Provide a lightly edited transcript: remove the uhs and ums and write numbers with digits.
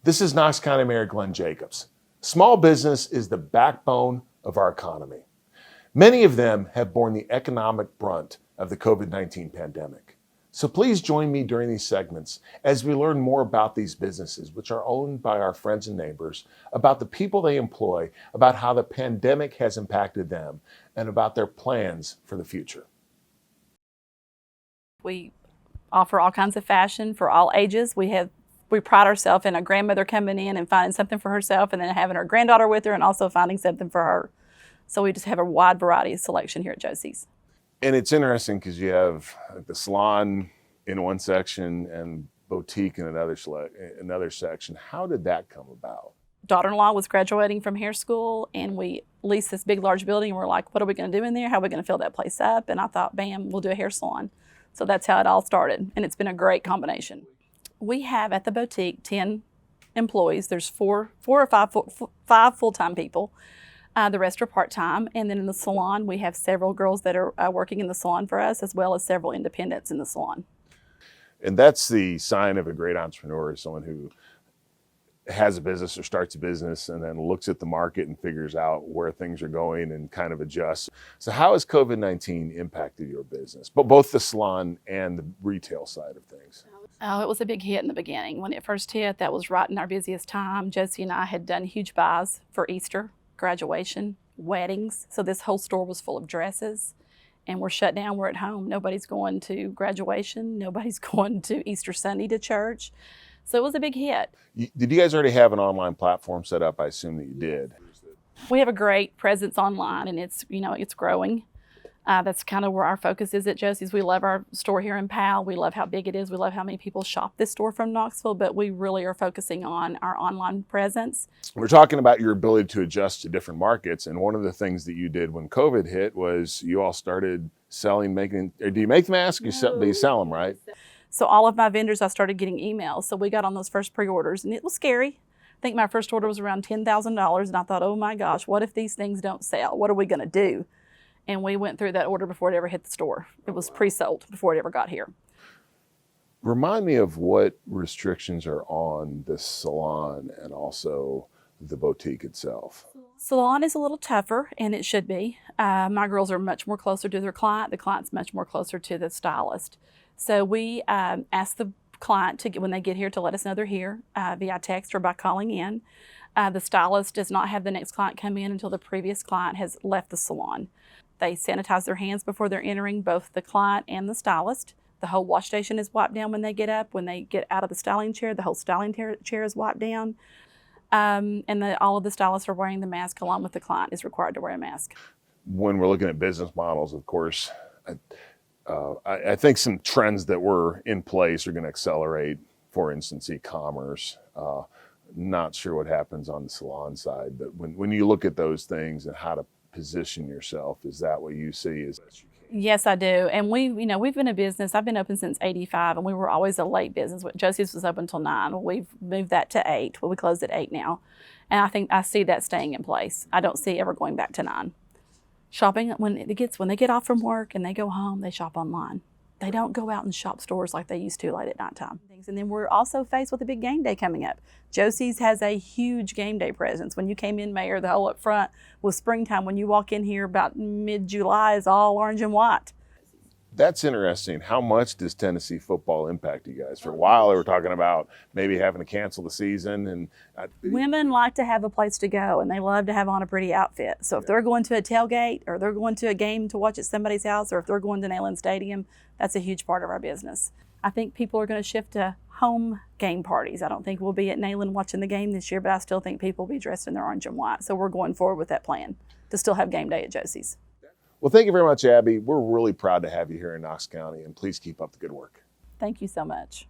This is Knox County Mayor Glenn Jacobs. Small business is the backbone of our economy. Many of them have borne the economic brunt of the COVID-19 pandemic. So please join me during these segments as we learn more about these businesses, which are owned by our friends and neighbors, about the people they employ, about how the pandemic has impacted them, and about their plans for the future. We offer all kinds of fashion for all ages. We pride ourselves in a grandmother coming in and finding something for herself and then having her granddaughter with her and also finding something for her. So we just have a wide variety of selection here at JOSIE'S. And it's interesting because you have the salon in one section and boutique in another section. How did that come about? Daughter-in-law was graduating from hair school and we leased this big, large building and we're like, what are we going to do in there? How are we going to fill that place up? And I thought, bam, we'll do a hair salon. So that's how it all started. And it's been a great combination. We have at the boutique 10 employees. There's four or five full-time people. The rest are part-time. And then in the salon, we have several girls that are working in the salon for us, as well as several independents in the salon. And that's the sign of a great entrepreneur, is someone who has a business or starts a business and then looks at the market and figures out where things are going and kind of adjusts. So how has COVID-19 impacted your business, but both the salon and the retail side of things? Oh, it was a big hit in the beginning. When it first hit, that was right in our busiest time. Josie and I had done huge buys for Easter, graduation, weddings. So this whole store was full of dresses and we're shut down, we're at home. Nobody's going to graduation, nobody's going to Easter Sunday to church. So it was a big hit. Did you guys already have an online platform set up? I assume that you did. We have a great presence online and it's growing. That's kind of where our focus is at JOSIE'S. We love our store here in Powell. We love how big it is. We love how many people shop this store from Knoxville, but we really are focusing on our online presence. We're talking about your ability to adjust to different markets. And one of the things that you did when COVID hit was you all started selling, do you make the masks? Do you sell them, right? So all of my vendors, I started getting emails. So we got on those first pre-orders and it was scary. I think my first order was around $10,000 and I thought, oh my gosh, what if these things don't sell? What are we gonna do? And we went through that order before it ever hit the store. It was pre-sold before it ever got here. Remind me of what restrictions are on the salon and also the boutique itself. Salon is a little tougher, and it should be. My girls are much more closer to their client. The client's much more closer to the stylist. So we ask the client when they get here to let us know they're here via text or by calling in. The stylist does not have the next client come in until the previous client has left the salon. They sanitize their hands before they're entering, both the client and the stylist. The whole wash station is wiped down when they get up. When they get out of the styling chair, the whole styling chair is wiped down. All of the stylists are wearing the mask along with the client is required to wear a mask. When we're looking at business models, of course, I think some trends that were in place are going to accelerate, for instance, e-commerce. Not sure what happens on the salon side, but when you look at those things and how to position yourself, is that what you see as best you can? Yes, I do. And we've been a business, I've been open since '85 and we were always a late business. JOSIE'S was open until 9. We've moved that to 8. Well, we closed at 8 now. And I see that staying in place. I don't see ever going back to 9. Shopping, when they get off from work and they go home, they shop online. They don't go out and shop stores like they used to late at nighttime. And then we're also faced with a big game day coming up. JOSIE'S has a huge game day presence. When you came in, Mayor, the whole up front was springtime. When you walk in here about mid-July, is all orange and white. That's interesting. How much does Tennessee football impact you guys? For a while, they were talking about maybe having to cancel the season. And women like to have a place to go, and they love to have on a pretty outfit. So if they're going to a tailgate, or they're going to a game to watch at somebody's house, or if they're going to Neyland Stadium, that's a huge part of our business. I think people are going to shift to home game parties. I don't think we'll be at Neyland watching the game this year, but I still think people will be dressed in their orange and white. So we're going forward with that plan to still have game day at JOSIE'S. Well, thank you very much, Abby. We're really proud to have you here in Knox County, and please keep up the good work. Thank you so much.